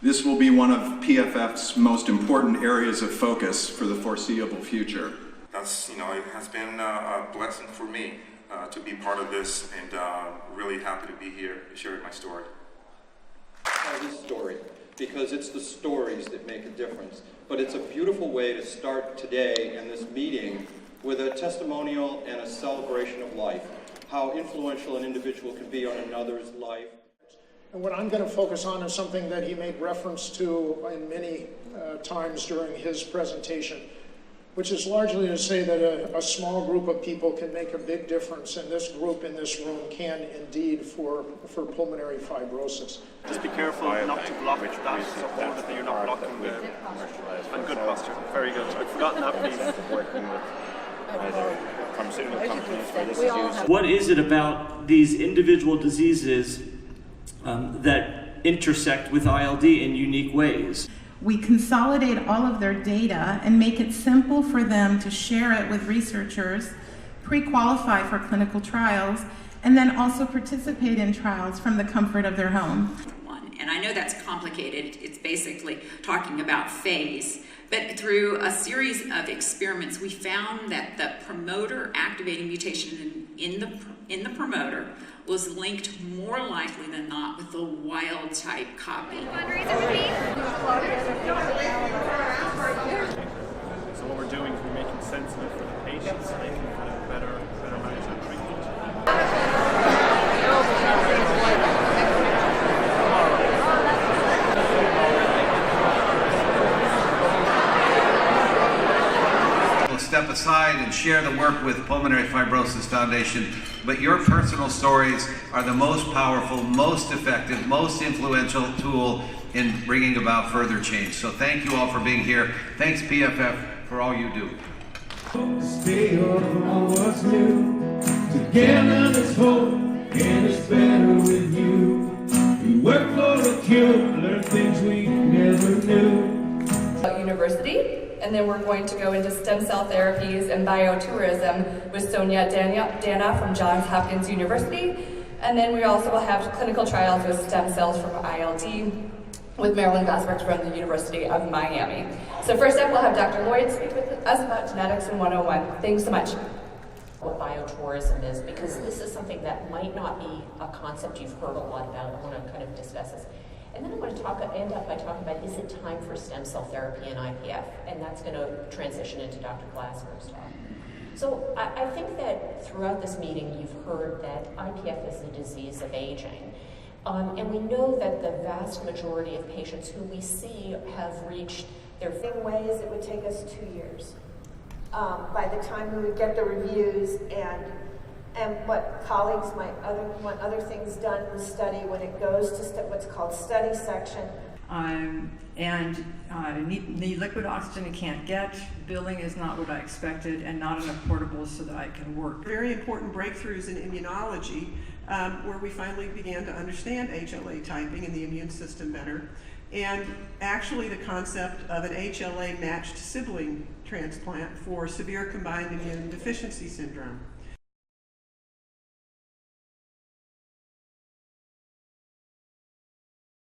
This will be one of PFF's most important areas of focus for the foreseeable future. That's, it has been a blessing for me to be part of this, and really happy to be here sharing my story. This story, because it's the stories that make a difference. But it's a beautiful way to start today in this meeting with a testimonial and a celebration of life, how influential an individual can be on another's life. And what I'm going to focus on is something that he made reference to in many times during his presentation, which is largely to say that a small group of people can make a big difference, and this group in this room can indeed for pulmonary fibrosis. Just be careful not to block that, so hold it that you're not blocking the... And good posture, very good. I've forgotten that piece. Working with pharmaceutical companies where this is used. What is it about these individual diseases that intersect with ILD in unique ways? We consolidate all of their data and make it simple for them to share it with researchers, pre-qualify for clinical trials, and then also participate in trials from the comfort of their home. And I know that's complicated. It's basically talking about phase. But through a series of experiments, we found that the promoter activating mutation in the promoter was linked more likely than not with the wild type copy. So what we're doing is we're making sense of it for the patients so they can kind of better manage their treatment. Step aside and share the work with Pulmonary Fibrosis Foundation, but your personal stories are the most powerful, most effective, most influential tool in bringing about further change. So thank you all for being here. Thanks PFF for all you do. Stay on what's new. Together there's hope, and it's better with you. We work for the cure, learn things we never knew. University. And then we're going to go into stem cell therapies and biotourism with Sonia Dana from Johns Hopkins University. And then we also will have clinical trials with stem cells from ILD with Marilyn Gosberg from the University of Miami. So first up, we'll have Dr. Lloyd speak with us about genetics in 101. Thanks so much. What biotourism is, because this is something that might not be a concept you've heard a lot about. I want to kind of discuss this. And then I want to end up by talking about, is it time for stem cell therapy and IPF? And that's going to transition into Dr. Glasser's talk. So I think that throughout this meeting, you've heard that IPF is a disease of aging. And we know that the vast majority of patients who we see have reached their... In ways, it would take us 2 years. By the time we would get the reviews and what colleagues might want other things done in the study when it goes to what's called study section. Need liquid oxygen, I can't get. Billing is not what I expected, and not enough portables so that I can work. Very important breakthroughs in immunology, where we finally began to understand HLA typing in the immune system better, and actually the concept of an HLA-matched sibling transplant for severe combined immune deficiency syndrome.